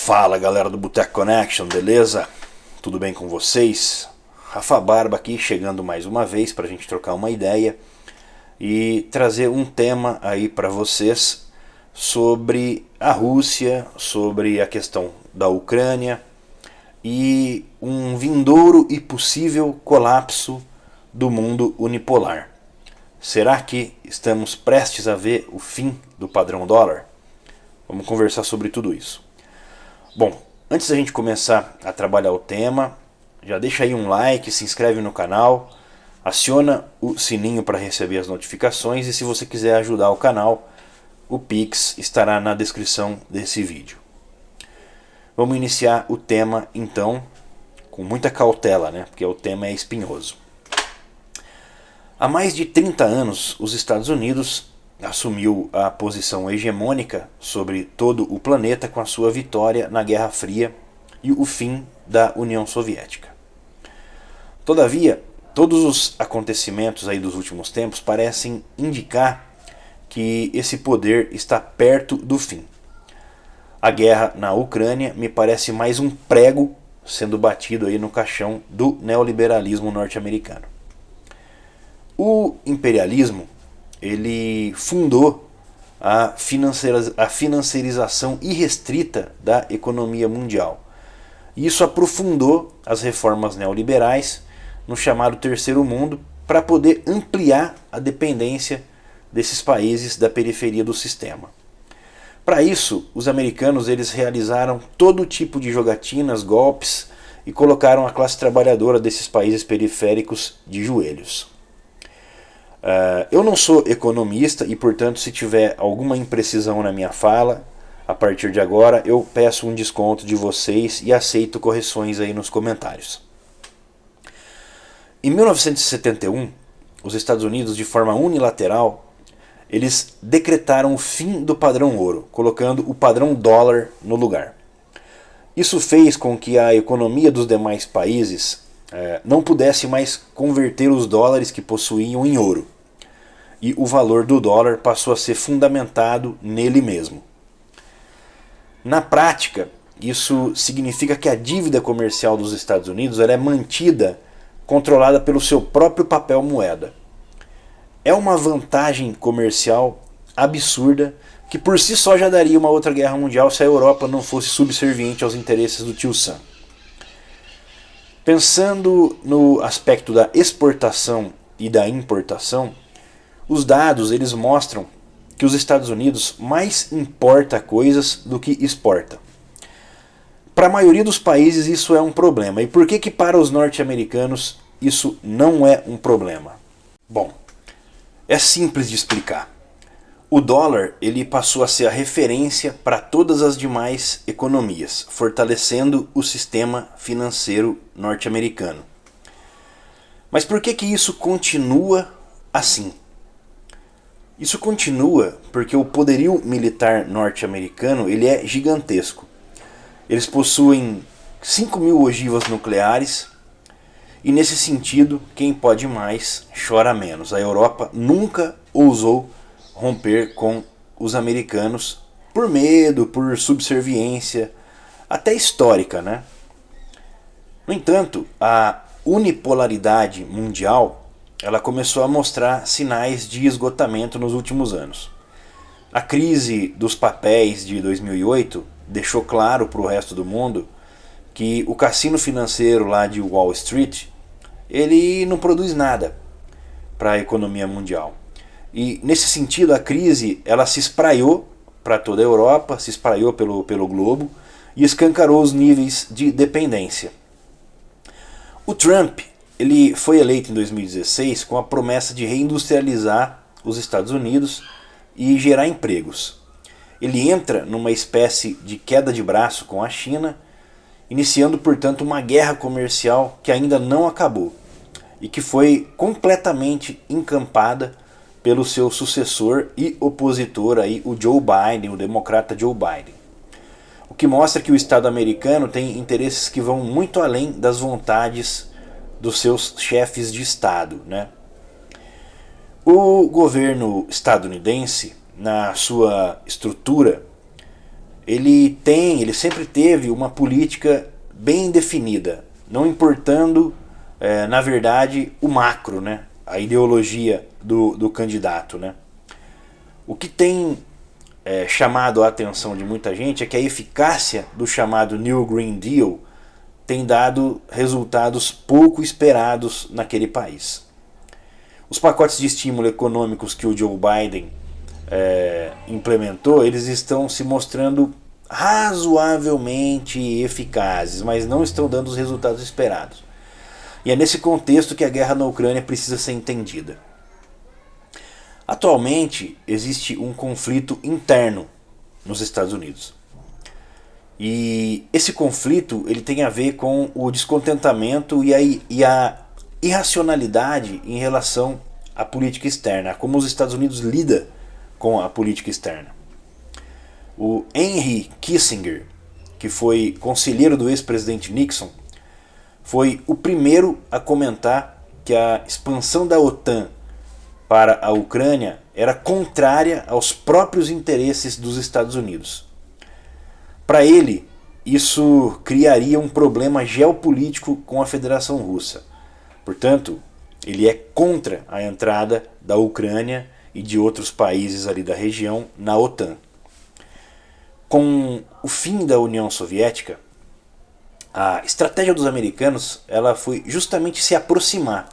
Fala galera do Boteco Connection, beleza? Tudo bem com vocês? Rafa Barba aqui, chegando mais uma vez para a gente trocar uma ideia e trazer um tema aí para vocês sobre a Rússia, sobre a questão da Ucrânia e um vindouro e possível colapso do mundo unipolar. Será que estamos prestes a ver o fim do padrão dólar? Vamos conversar sobre tudo isso. Bom, antes da gente começar a trabalhar o tema, já deixa aí um like, se inscreve no canal, aciona o sininho para receber as notificações e se você quiser ajudar o canal, o Pix estará na descrição desse vídeo. Vamos iniciar o tema então com muita cautela, né? Porque o tema é espinhoso. Há mais de 30 anos, os Estados Unidos assumiu a posição hegemônica sobre todo o planeta com a sua vitória na Guerra Fria e o fim da União Soviética. Todavia, todos os acontecimentos aí dos últimos tempos parecem indicar que esse poder está perto do fim. A guerra na Ucrânia me parece mais um prego sendo batido aí no caixão do neoliberalismo norte-americano. O imperialismo ele fundou a financiarização irrestrita da economia mundial. E isso aprofundou as reformas neoliberais no chamado Terceiro Mundo para poder ampliar a dependência desses países da periferia do sistema. Para isso, os americanos eles realizaram todo tipo de jogatinas, golpes e colocaram a classe trabalhadora desses países periféricos de joelhos. Eu não sou economista e, portanto, se tiver alguma imprecisão na minha fala, a partir de agora eu peço um desconto de vocês e aceito correções aí nos comentários. Em 1971, os Estados Unidos, de forma unilateral, eles decretaram o fim do padrão ouro, colocando o padrão dólar no lugar. Isso fez com que a economia dos demais países não pudesse mais converter os dólares que possuíam em ouro. E o valor do dólar passou a ser fundamentado nele mesmo. Na prática, isso significa que a dívida comercial dos Estados Unidos ela é mantida, controlada pelo seu próprio papel moeda. É uma vantagem comercial absurda que por si só já daria uma outra guerra mundial se a Europa não fosse subserviente aos interesses do tio Sam. Pensando no aspecto da exportação e da importação, os dados eles mostram que os Estados Unidos mais importa coisas do que exporta. Para a maioria dos países isso é um problema. E por que para os norte-americanos isso não é um problema? Bom, é simples de explicar. O dólar ele passou a ser a referência para todas as demais economias, fortalecendo o sistema financeiro norte-americano. Mas por que isso continua assim? Isso continua porque o poderio militar norte-americano ele é gigantesco. Eles possuem 5.000 ogivas nucleares e nesse sentido, quem pode mais chora menos. A Europa nunca ousou romper com os americanos por medo, por subserviência, até histórica, né? No entanto, a unipolaridade mundial ela começou a mostrar sinais de esgotamento nos últimos anos. A crise dos papéis de 2008 deixou claro para o resto do mundo que o cassino financeiro lá de Wall Street ele não produz nada para a economia mundial. E nesse sentido a crise ela se espraiou para toda a Europa, se espraiou pelo globo e escancarou os níveis de dependência. O Trump ele foi eleito em 2016 com a promessa de reindustrializar os Estados Unidos e gerar empregos. Ele entra numa espécie de queda de braço com a China, iniciando, portanto, uma guerra comercial que ainda não acabou e que foi completamente encampada pelo seu sucessor e opositor, aí, o Joe Biden, o democrata Joe Biden. O que mostra que o Estado americano tem interesses que vão muito além das vontades dos seus chefes de Estado, né? O governo estadunidense, na sua estrutura, ele sempre teve uma política bem definida, não importando, na verdade, o macro, né? A ideologia do candidato, né? O que tem chamado a atenção de muita gente é que a eficácia do chamado New Green Deal tem dado resultados pouco esperados naquele país. Os pacotes de estímulo econômicos que o Joe Biden implementou, eles estão se mostrando razoavelmente eficazes, mas não estão dando os resultados esperados. E é nesse contexto que a guerra na Ucrânia precisa ser entendida. Atualmente existe um conflito interno nos Estados Unidos. E esse conflito ele tem a ver com o descontentamento e a irracionalidade em relação à política externa, como os Estados Unidos lidam com a política externa. O Henry Kissinger, que foi conselheiro do ex-presidente Nixon, foi o primeiro a comentar que a expansão da OTAN para a Ucrânia era contrária aos próprios interesses dos Estados Unidos. Para ele, isso criaria um problema geopolítico com a Federação Russa. Portanto, ele é contra a entrada da Ucrânia e de outros países ali da região na OTAN. Com o fim da União Soviética, a estratégia dos americanos ela foi justamente se aproximar.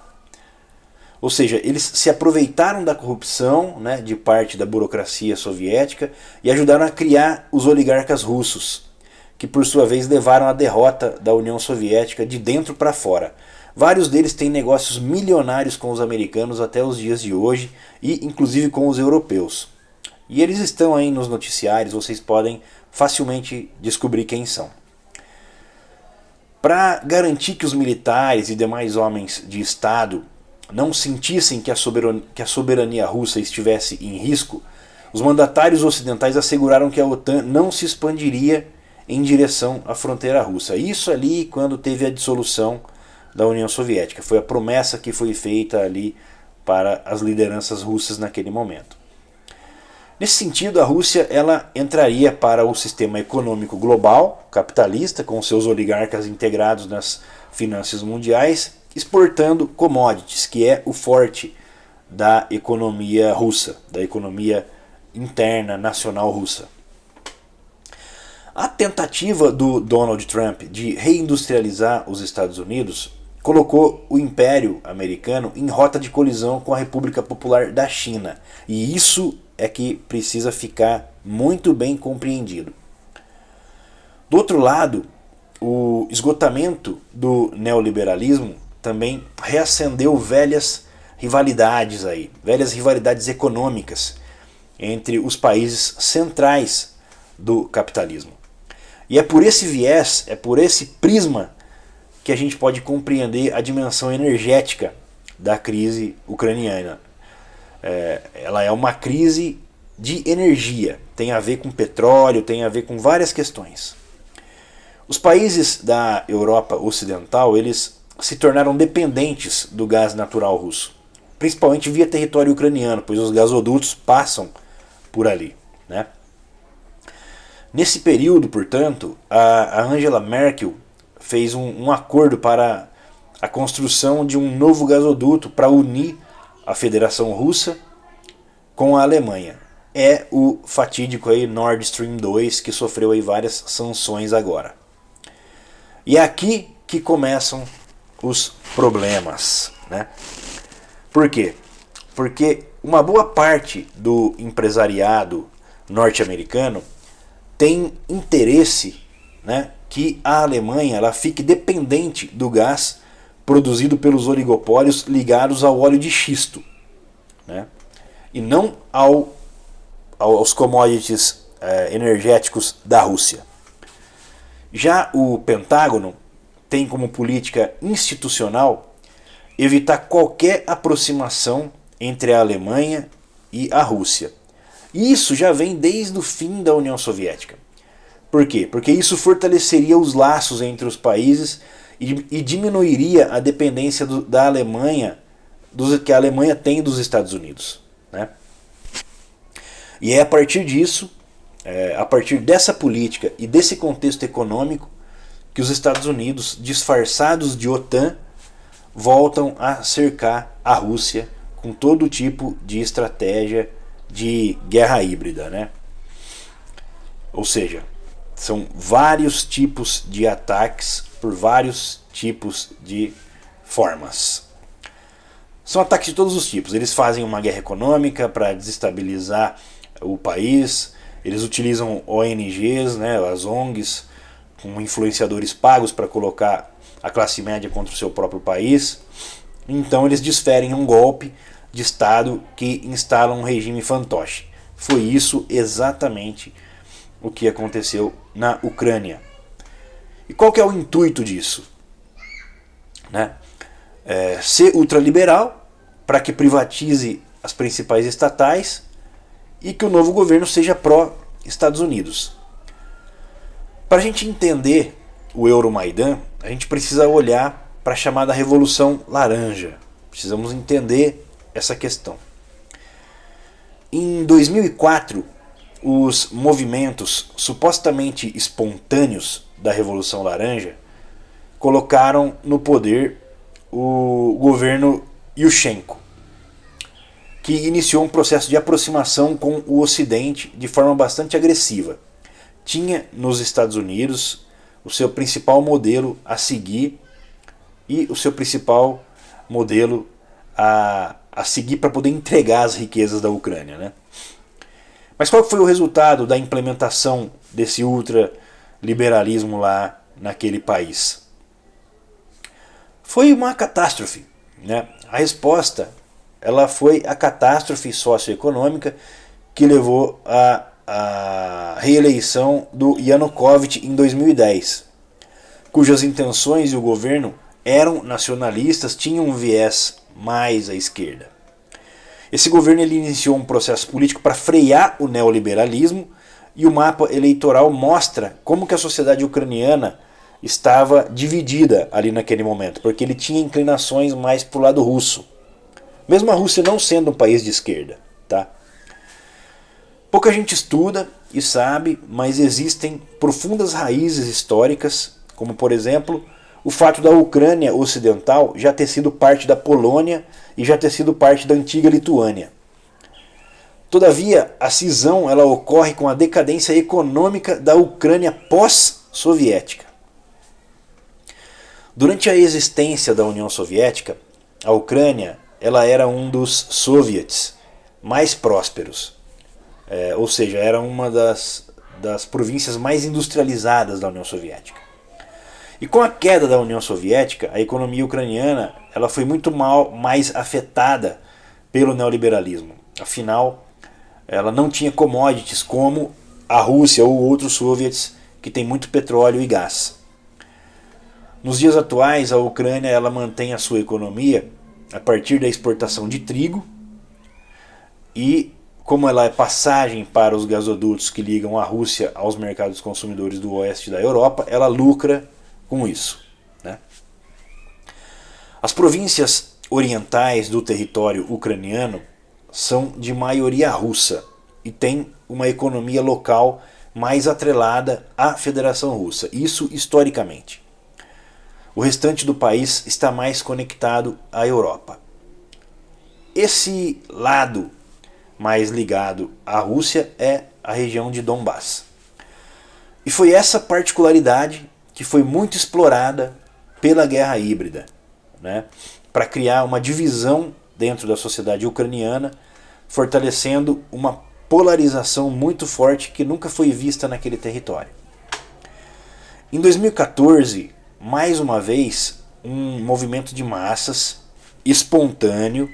Ou seja, eles se aproveitaram da corrupção, né, de parte da burocracia soviética e ajudaram a criar os oligarcas russos, que por sua vez levaram à derrota da União Soviética de dentro para fora. Vários deles têm negócios milionários com os americanos até os dias de hoje e inclusive com os europeus. E eles estão aí nos noticiários, vocês podem facilmente descobrir quem são. Para garantir que os militares e demais homens de Estado não sentissem que a soberania russa estivesse em risco, os mandatários ocidentais asseguraram que a OTAN não se expandiria em direção à fronteira russa. Isso ali quando teve a dissolução da União Soviética. Foi a promessa que foi feita ali para as lideranças russas naquele momento. Nesse sentido, a Rússia ela entraria para o sistema econômico global, capitalista, com seus oligarcas integrados nas finanças mundiais, exportando commodities, que é o forte da economia russa, da economia interna nacional russa. A tentativa do Donald Trump de reindustrializar os Estados Unidos colocou o Império Americano em rota de colisão com a República Popular da China. E isso é que precisa ficar muito bem compreendido. Do outro lado, o esgotamento do neoliberalismo também reacendeu velhas rivalidades aí, velhas rivalidades econômicas entre os países centrais do capitalismo. E é por esse viés, é por esse prisma que a gente pode compreender a dimensão energética da crise ucraniana. Ela é uma crise de energia, tem a ver com petróleo, tem a ver com várias questões. Os países da Europa Ocidental, eles se tornaram dependentes do gás natural russo, principalmente via território ucraniano, pois os gasodutos passam por ali, né? Nesse período, portanto, a Angela Merkel fez um acordo para a construção de um novo gasoduto para unir a Federação Russa com a Alemanha. É o fatídico aí Nord Stream 2, que sofreu aí várias sanções agora. E é aqui que começam os problemas, né? Por quê? Porque uma boa parte do empresariado norte-americano tem interesse, né, que a Alemanha ela fique dependente do gás produzido pelos oligopólios ligados ao óleo de xisto, né, e não aos commodities energéticos da Rússia. Já o Pentágono tem como política institucional evitar qualquer aproximação entre a Alemanha e a Rússia. E isso já vem desde o fim da União Soviética. Por quê? Porque isso fortaleceria os laços entre os países e diminuiria a dependência da Alemanha, que a Alemanha tem dos Estados Unidos, né? E é a partir disso a partir dessa política e desse contexto econômico que os Estados Unidos, disfarçados de OTAN, voltam a cercar a Rússia com todo tipo de estratégia de guerra híbrida, né? Ou seja, são vários tipos de ataques por vários tipos de formas. São ataques de todos os tipos. Eles fazem uma guerra econômica para desestabilizar o país. Eles utilizam ONGs, né, as ONGs, com influenciadores pagos para colocar a classe média contra o seu próprio país. Então eles desferem um golpe de Estado que instala um regime fantoche. Foi isso exatamente o que aconteceu na Ucrânia. E qual que é o intuito disso? Né? Ser ultraliberal para que privatize as principais estatais e que o novo governo seja pró-Estados Unidos. Para a gente entender o Euromaidan, a gente precisa olhar para a chamada Revolução Laranja. Precisamos entender essa questão. Em 2004, os movimentos supostamente espontâneos da Revolução Laranja colocaram no poder o governo Yushchenko, que iniciou um processo de aproximação com o Ocidente de forma bastante agressiva. Tinha nos Estados Unidos o seu principal modelo a seguir e o seu principal modelo a seguir para poder entregar as riquezas da Ucrânia, né? Mas qual foi o resultado da implementação desse ultraliberalismo lá naquele país? Foi uma catástrofe, né? A resposta ela foi a catástrofe socioeconômica que levou à reeleição do Yanukovych em 2010, cujas intenções e o governo eram nacionalistas, tinham um viés mais à esquerda. Esse governo ele iniciou um processo político para frear o neoliberalismo e o mapa eleitoral mostra como que a sociedade ucraniana estava dividida ali naquele momento, porque ele tinha inclinações mais para o lado russo. Mesmo a Rússia não sendo um país de esquerda. Tá? Pouca gente estuda e sabe, mas existem profundas raízes históricas, como por exemplo o fato da Ucrânia ocidental já ter sido parte da Polônia e já ter sido parte da antiga Lituânia. Todavia, a cisão ela ocorre com a decadência econômica da Ucrânia pós-soviética. Durante a existência da União Soviética, a Ucrânia ela era um dos soviets mais prósperos. Ou seja, era uma das províncias mais industrializadas da União Soviética. E com a queda da União Soviética, a economia ucraniana ela foi muito mais afetada pelo neoliberalismo. Afinal, ela não tinha commodities como a Rússia ou outros soviets que têm muito petróleo e gás. Nos dias atuais, a Ucrânia ela mantém a sua economia a partir da exportação de trigo e, como ela é passagem para os gasodutos que ligam a Rússia aos mercados consumidores do oeste da Europa, ela lucra com isso. Né? As províncias orientais do território ucraniano são de maioria russa e têm uma economia local mais atrelada à Federação Russa. Isso historicamente. O restante do país está mais conectado à Europa. Esse lado mais ligado à Rússia é a região de Donbass. E foi essa particularidade que foi muito explorada pela guerra híbrida, né, para criar uma divisão dentro da sociedade ucraniana, fortalecendo uma polarização muito forte que nunca foi vista naquele território. Em 2014, mais uma vez, um movimento de massas espontâneo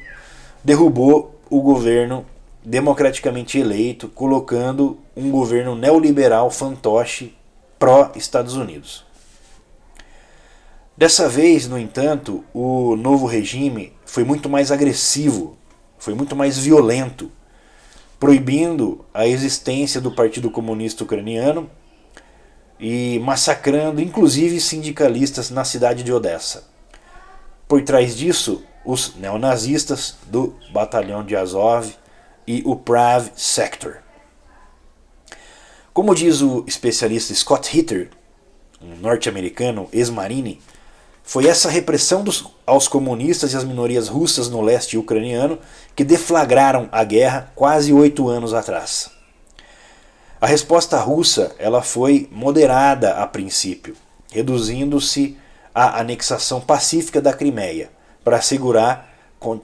derrubou o governo democraticamente eleito, colocando um governo neoliberal fantoche pró-Estados Unidos. Dessa vez, no entanto, o novo regime foi muito mais agressivo, foi muito mais violento, proibindo a existência do Partido Comunista Ucraniano e massacrando inclusive sindicalistas na cidade de Odessa. Por trás disso, os neonazistas do Batalhão de Azov e o Prav Sector. Como diz o especialista Scott Ritter, um norte-americano ex-marine, foi essa repressão aos comunistas e às minorias russas no leste ucraniano que deflagraram a guerra quase 8 anos atrás. A resposta russa ela foi moderada a princípio, reduzindo-se à anexação pacífica da Crimeia, para assegurar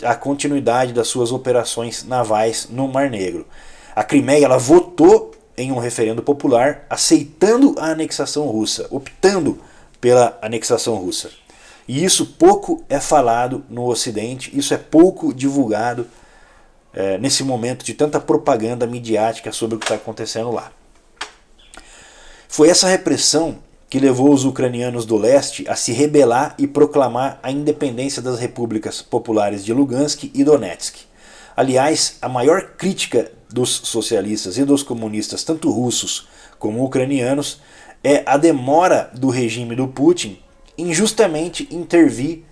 a continuidade das suas operações navais no Mar Negro. A Crimeia ela votou em um referendo popular aceitando a anexação russa, optando pela anexação russa. E isso pouco é falado no Ocidente, isso é pouco divulgado nesse momento de tanta propaganda midiática sobre o que está acontecendo lá. Foi essa repressão que levou os ucranianos do leste a se rebelar e proclamar a independência das repúblicas populares de Lugansk e Donetsk. Aliás, a maior crítica dos socialistas e dos comunistas, tanto russos como ucranianos, é a demora do regime do Putin em justamente intervir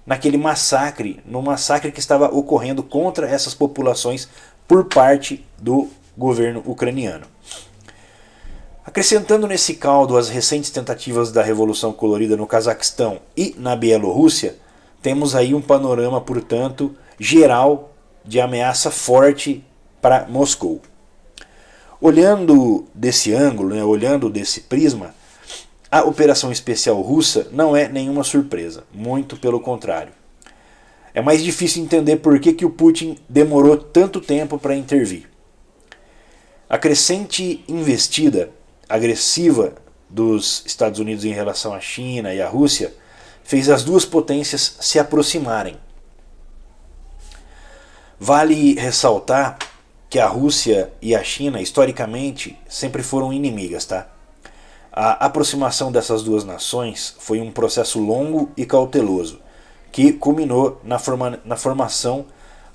naquele massacre, no massacre que estava ocorrendo contra essas populações por parte do governo ucraniano. Acrescentando nesse caldo as recentes tentativas da Revolução Colorida no Cazaquistão e na Bielorrússia, temos aí um panorama, portanto, geral de ameaça forte para Moscou. Olhando desse ângulo, olhando desse prisma, a operação especial russa não é nenhuma surpresa, muito pelo contrário. É mais difícil entender por que o Putin demorou tanto tempo para intervir. A crescente investida agressiva dos Estados Unidos em relação à China e à Rússia fez as duas potências se aproximarem. Vale ressaltar que a Rússia e a China, historicamente, sempre foram inimigas, tá? A aproximação dessas duas nações foi um processo longo e cauteloso, que culminou na formação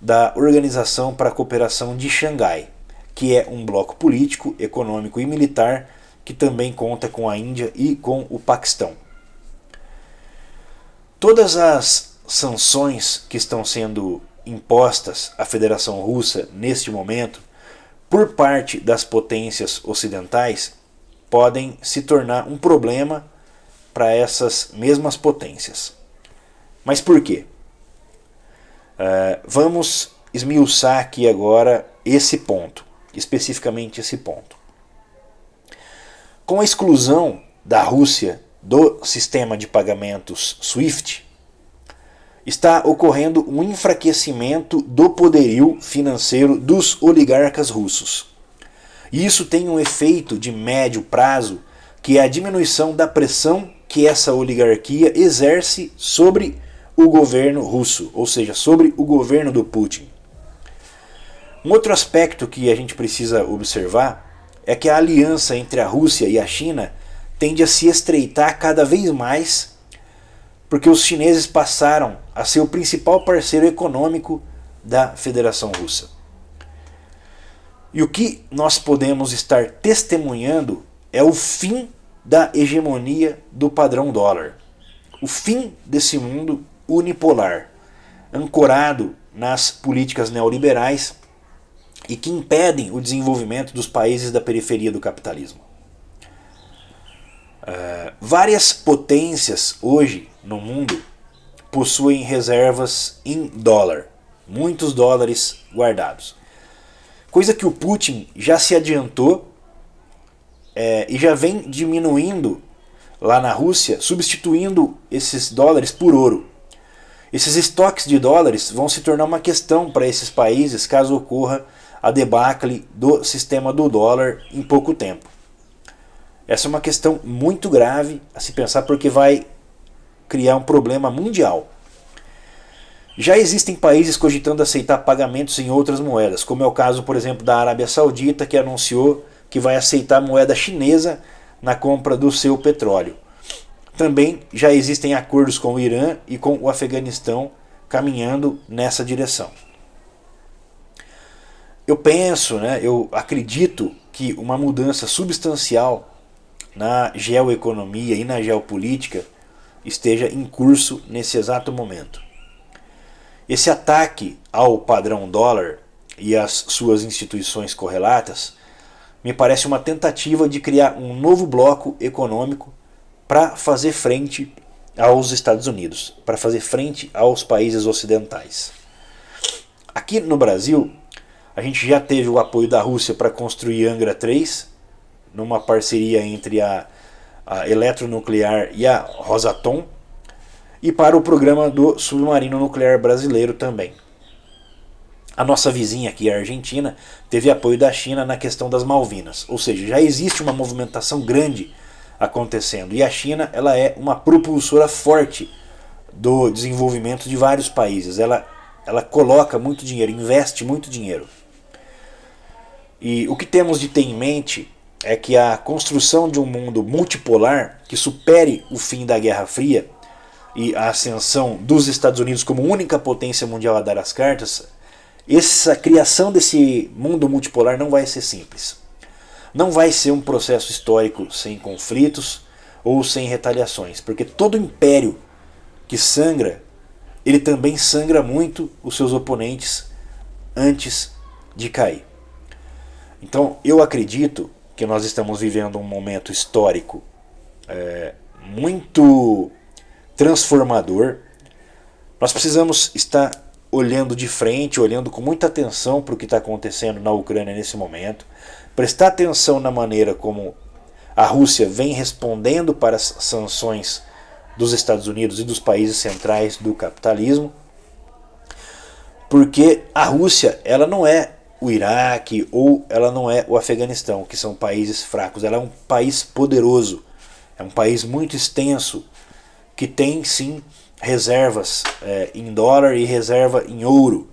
da Organização para a Cooperação de Xangai, que é um bloco político, econômico e militar que também conta com a Índia e com o Paquistão. Todas as sanções que estão sendo impostas à Federação Russa neste momento, por parte das potências ocidentais, podem se tornar um problema para essas mesmas potências. Mas por quê? Vamos esmiuçar aqui agora esse ponto, especificamente esse ponto. Com a exclusão da Rússia do sistema de pagamentos SWIFT, está ocorrendo um enfraquecimento do poderio financeiro dos oligarcas russos. E isso tem um efeito de médio prazo, que é a diminuição da pressão que essa oligarquia exerce sobre o governo russo, ou seja, sobre o governo do Putin. Um outro aspecto que a gente precisa observar é que a aliança entre a Rússia e a China tende a se estreitar cada vez mais, porque os chineses passaram a ser o principal parceiro econômico da Federação Russa. E o que nós podemos estar testemunhando é o fim da hegemonia do padrão dólar. O fim desse mundo unipolar, ancorado nas políticas neoliberais e que impedem o desenvolvimento dos países da periferia do capitalismo. Várias potências hoje no mundo possuem reservas em dólar, muitos dólares guardados. Coisa que o Putin já se adiantou e já vem diminuindo lá na Rússia, substituindo esses dólares por ouro. Esses estoques de dólares vão se tornar uma questão para esses países caso ocorra a debacle do sistema do dólar em pouco tempo. Essa é uma questão muito grave a se pensar, porque vai criar um problema mundial. Já existem países cogitando aceitar pagamentos em outras moedas, como é o caso, por exemplo, da Arábia Saudita, que anunciou que vai aceitar moeda chinesa na compra do seu petróleo. Também já existem acordos com o Irã e com o Afeganistão caminhando nessa direção. Eu acredito que uma mudança substancial na geoeconomia e na geopolítica esteja em curso nesse exato momento. Esse ataque ao padrão dólar e às suas instituições correlatas me parece uma tentativa de criar um novo bloco econômico para fazer frente aos Estados Unidos, para fazer frente aos países ocidentais. Aqui no Brasil, a gente já teve o apoio da Rússia para construir Angra 3, numa parceria entre a Eletronuclear e a Rosatom, e para o programa do submarino nuclear brasileiro também. A nossa vizinha aqui, a Argentina, teve apoio da China na questão das Malvinas, ou seja, já existe uma movimentação grande acontecendo, e a China ela é uma propulsora forte do desenvolvimento de vários países. Ela coloca muito dinheiro, investe muito dinheiro. E o que temos de ter em mente é que a construção de um mundo multipolar que supere o fim da Guerra Fria e a ascensão dos Estados Unidos como única potência mundial a dar as cartas, essa criação desse mundo multipolar não vai ser simples. Não vai ser um processo histórico sem conflitos ou sem retaliações, porque todo império que sangra, ele também sangra muito os seus oponentes antes de cair. Então eu acredito que nós estamos vivendo um momento histórico muito transformador. Nós precisamos estar olhando de frente, olhando com muita atenção para o que está acontecendo na Ucrânia nesse momento, prestar atenção na maneira como a Rússia vem respondendo para as sanções dos Estados Unidos e dos países centrais do capitalismo, porque a Rússia ela não é o Iraque ou ela não é o Afeganistão, que são países fracos. Ela é um país poderoso, é um país muito extenso, que tem sim reservas em dólar e reserva em ouro,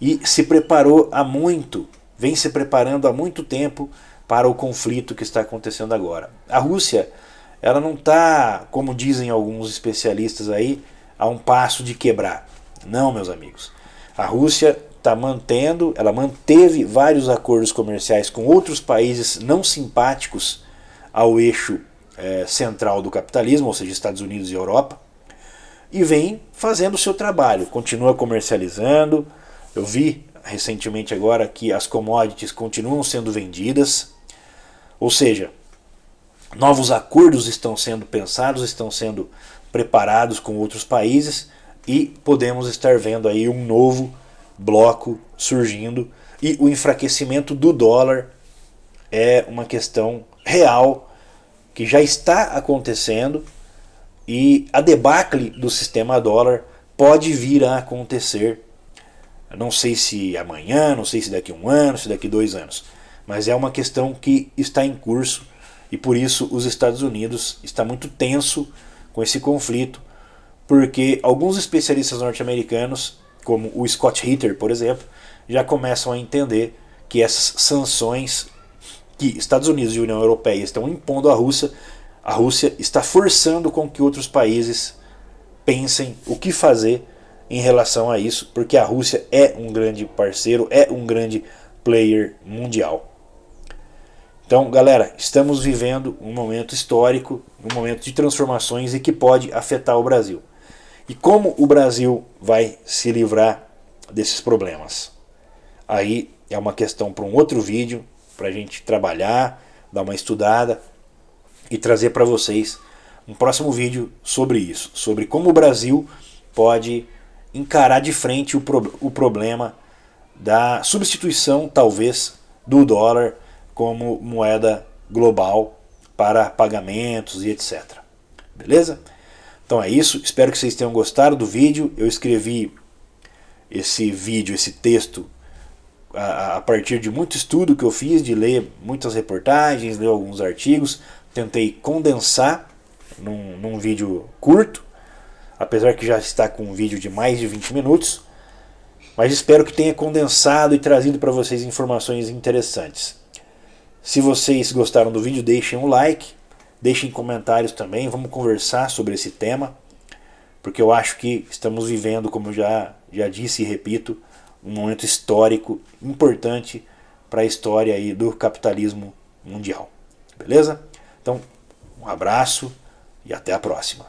e se preparou há muito, vem se preparando há muito tempo para o conflito que está acontecendo agora. A Rússia ela não está, como dizem alguns especialistas aí, a um passo de quebrar. Não, meus amigos. A Rússia ela manteve vários acordos comerciais com outros países não simpáticos ao eixo central do capitalismo, ou seja, Estados Unidos e Europa, e vem fazendo o seu trabalho, continua comercializando. Eu vi recentemente agora que as commodities continuam sendo vendidas, ou seja, novos acordos estão sendo pensados, estão sendo preparados com outros países, e podemos estar vendo aí um novo bloco surgindo, e o enfraquecimento do dólar é uma questão real que já está acontecendo, e a debacle do sistema dólar pode vir a acontecer. Não sei se amanhã, não sei se daqui a um ano, se daqui a 2 anos, mas é uma questão que está em curso, e por isso os Estados Unidos está muito tenso com esse conflito, porque alguns especialistas norte-americanos, como o Scott Ritter, por exemplo, já começam a entender que essas sanções que Estados Unidos e União Europeia estão impondo à Rússia, a Rússia está forçando com que outros países pensem o que fazer em relação a isso, porque a Rússia é um grande parceiro, é um grande player mundial. Então, galera, estamos vivendo um momento histórico, um momento de transformações e que pode afetar o Brasil. E como o Brasil vai se livrar desses problemas? Aí é uma questão para um outro vídeo, para a gente trabalhar, dar uma estudada e trazer para vocês um próximo vídeo sobre isso, sobre como o Brasil pode encarar de frente o problema da substituição, talvez, do dólar como moeda global para pagamentos e etc. Beleza? Então é isso, espero que vocês tenham gostado do vídeo. Eu escrevi esse vídeo, esse texto, a partir de muito estudo que eu fiz, de ler muitas reportagens, ler alguns artigos. Tentei condensar num vídeo curto, apesar que já está com um vídeo de mais de 20 minutos. Mas espero que tenha condensado e trazido para vocês informações interessantes. Se vocês gostaram do vídeo, deixem um like, deixem comentários também, vamos conversar sobre esse tema, porque eu acho que estamos vivendo, como eu já disse e repito, um momento histórico importante para a história aí do capitalismo mundial. Beleza? Então, um abraço e até a próxima.